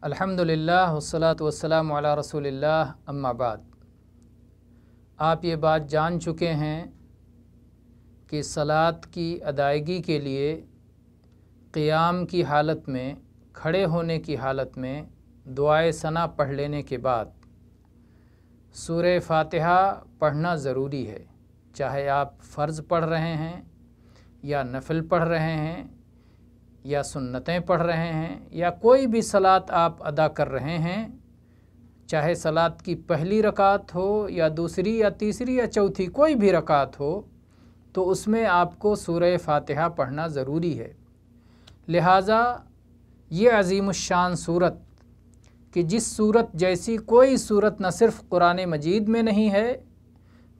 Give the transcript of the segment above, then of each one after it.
अल्हम्दुलिल्लाह वस्सलातु वस्सलामु अला रसूलिल्लाह अम्मा बाद। आप ये बात जान चुके हैं कि सलात की अदायगी के लिए क़ियाम की हालत में, खड़े होने की हालत में दुआए सना पढ़ लेने के बाद सूरह फ़ातिहा पढ़ना ज़रूरी है। चाहे आप फ़र्ज़ पढ़ रहे हैं या नफ़िल पढ़ रहे हैं या सुन्नतें पढ़ रहे हैं या कोई भी सलात आप अदा कर रहे हैं, चाहे सलात की पहली रकात हो या दूसरी या तीसरी या चौथी कोई भी रकात हो, तो उसमें आपको सूरह फ़ातिहा पढ़ना ज़रूरी है। लिहाजा ये अज़ीमुश्शान सूरत कि जिस सूरत जैसी कोई सूरत न सिर्फ़ कुरान मजीद में नहीं है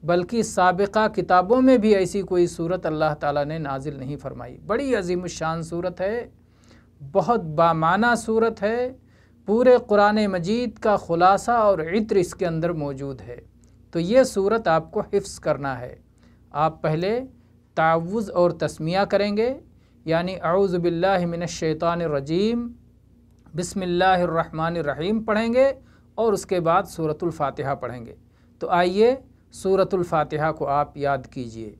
बल्कि साबिक़ा किताबों में भी ऐसी कोई सूरत अल्लाह ताला ने नाजिल नहीं फरमाई। बड़ी अज़ीमुश्शान सूरत है, बहुत बामाना सूरत है। पूरे कुरान मजीद का ख़ुलासा और इत्र इसके अंदर मौजूद है। तो ये सूरत आपको हिफ्ज़ करना है। आप पहले तावुज़ और तस्मिया करेंगे, यानी अऊज़ु बिल्लाहि मिनश शैतानिर रजीम बिस्मिल्लाहिर रहमानिर रहीम पढ़ेंगे और उसके बाद सूरतुल फ़ातिहा पढ़ेंगे। तो आइए सूरतुल फ़ातिहा को आप याद कीजिए।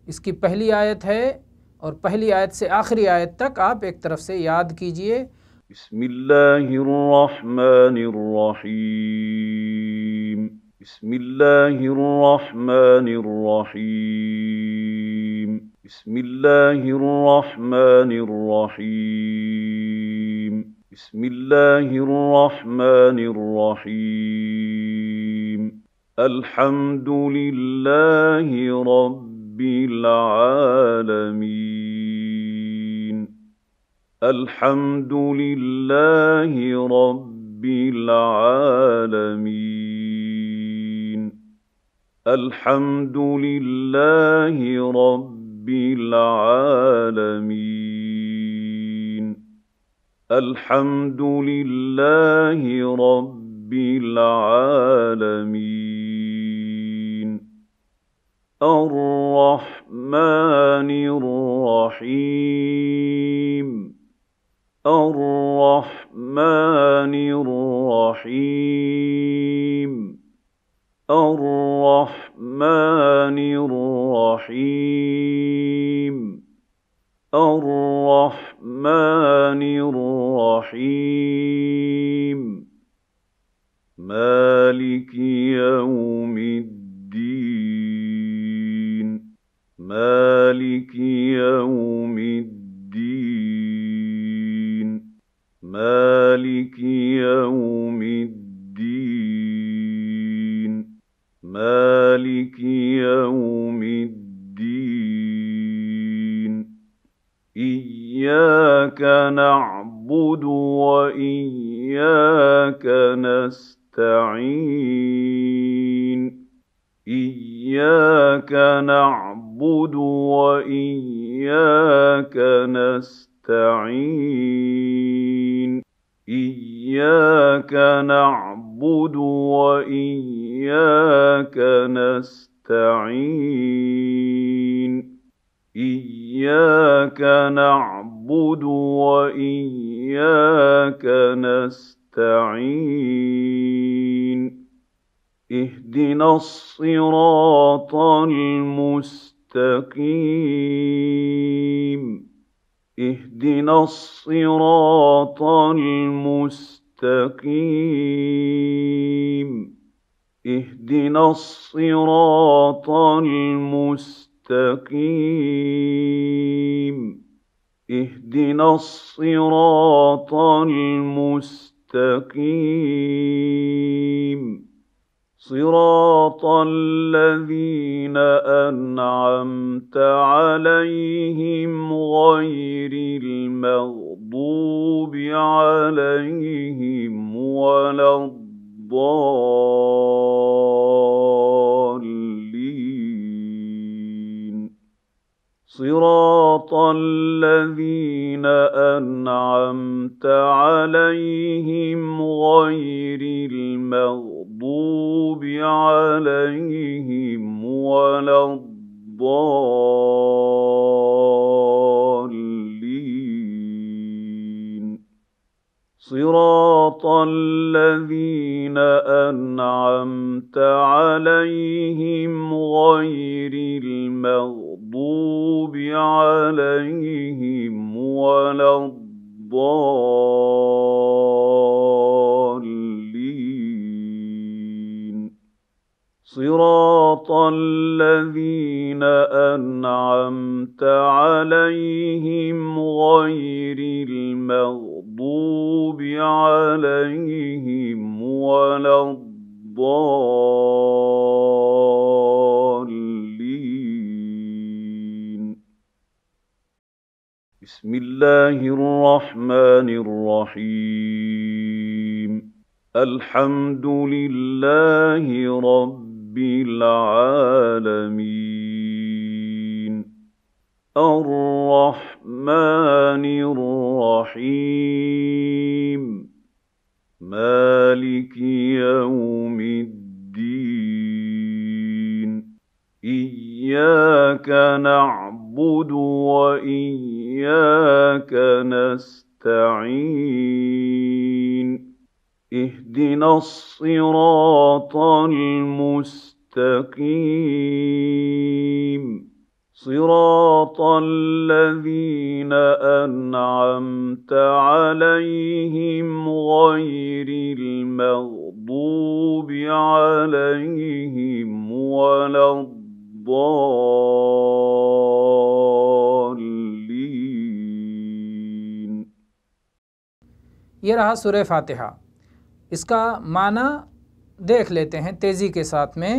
इसकी पहली आयत है और पहली आयत से आखिरी आयत तक आप एक तरफ से याद कीजिए। बिस्मिल्लाहिर रहमानिर रहीम, बिस्मिल्लाहिर रहमानिर रहीम, बिस्मिल्लाहिर रहमानिर रहीम, बिस्मिल्लाहिर रहमानिर रहीम। अल्हम्दुलिल्लाहि रब्बिल आलमीन, अल्हम्दुलिल्लाहि रब्बिल आलमीन, अल्हम्दुलिल्लाहि रब्बिल आलमीन, अल्हम्दुलिल्लाहि रब्बिल आलमीन। अर्रहमानिर रहीम, अर्रहमानिर रहीम, अर्रहमानिर रहीम, अर्रहमानिर रहीम। मालिकि यौमिद्दीन, मालिकि यौमिद्दीन, मालिकि यौमिद्दीन, मालिकि यौमिद्दीन। इय्याक नअबुदु व इय्याक नस्तईन, इय्याक नअबुदु व इय्याक नस्तईन, इय्याक नअबुदु व इय्याक नस्तईन, इय्याक नअबुदु व इय्याक नस्तईन। इहदिनस सिरातल मुस्तकीम, इहदिनस सिरातल मुस्तकीम, इहदिनस सिरातल मुस्तकीम, इहदिनस सिरातल मुस्तकीम। सिरातल लज़ीना अनअमत अलैहिम गैरिल मग़दूबि अलैहिम वलद्दाल्लीन। सिरातल लज़ीना अनअमत अलैहिम गैरिल मग़दूबि अलैहिम वलद्दाल्लीन। صراط الذين أنعمت عليهم غير المغضوب عليهم ولا الضالين صراط الذين أنعمت عليهم غير المغضوب عليهم ولا الضالين بسم الله الرحمن الرحيم الحمد لله رب العالمين الرحمن الرحيم مالك يوم الدين إياك نعبد وإياك نستعين اهدنا الصراط المستقيم صراط الذين أنعمت عليهم غير المغضوب عليهم ولا الضالين یہ رہا سورہ فاتحہ۔ اس کا معنی دیکھ لیتے ہیں تیزی کے ساتھ میں۔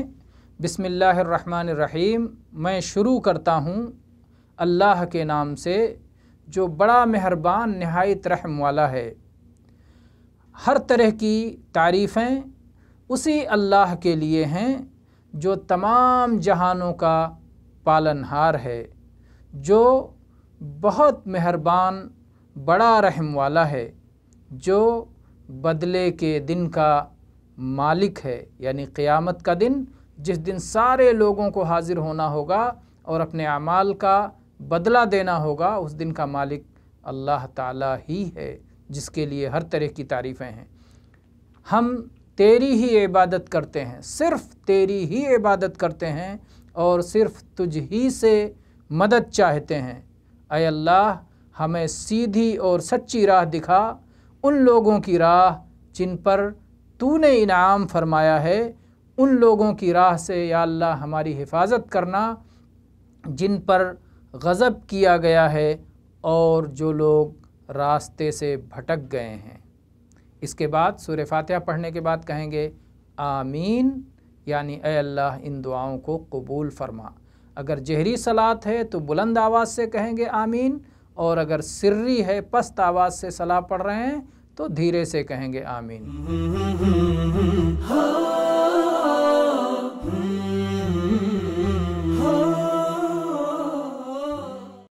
بسم اللہ الرحمن الرحیم، میں شروع کرتا ہوں اللہ کے نام سے جو بڑا مہربان نہایت رحم والا ہے۔ ہر طرح کی تعریفیں اسی اللہ کے لیے ہیں جو تمام جہانوں کا پالنہار ہے، جو بہت مہربان بڑا رحم والا ہے، جو بدلے کے دن کا مالک ہے، یعنی قیامت کا دن جس دن سارے لوگوں کو حاضر ہونا ہوگا اور اپنے اعمال کا بدلہ دینا ہوگا، اس دن کا مالک اللہ تعالی ہی ہے، جس کے لیے ہر طرح کی تعریفیں ہیں۔ ہم تیری ہی عبادت کرتے ہیں، صرف تیری ہی عبادت کرتے ہیں اور صرف تجھ ہی سے مدد چاہتے ہیں۔ اے اللہ، ہمیں سیدھی اور سچی راہ دکھا، ان لوگوں کی راہ جن پر تو نے انعام فرمایا ہے، ان لوگوں کی راہ سے یا اللہ ہماری حفاظت کرنا جن پر غضب کیا گیا ہے اور جو لوگ راستے سے بھٹک گئے ہیں۔ اس کے بعد سورہ فاتحہ پڑھنے کے بعد کہیں گے آمین، یعنی اے اللہ ان دعاؤں کو قبول فرما۔ اگر جہری صلاۃ ہے تو بلند آواز سے کہیں گے آمین، اور اگر سری ہے پست آواز سے صلاۃ پڑھ رہے ہیں تو دھیرے سے کہیں گے آمین۔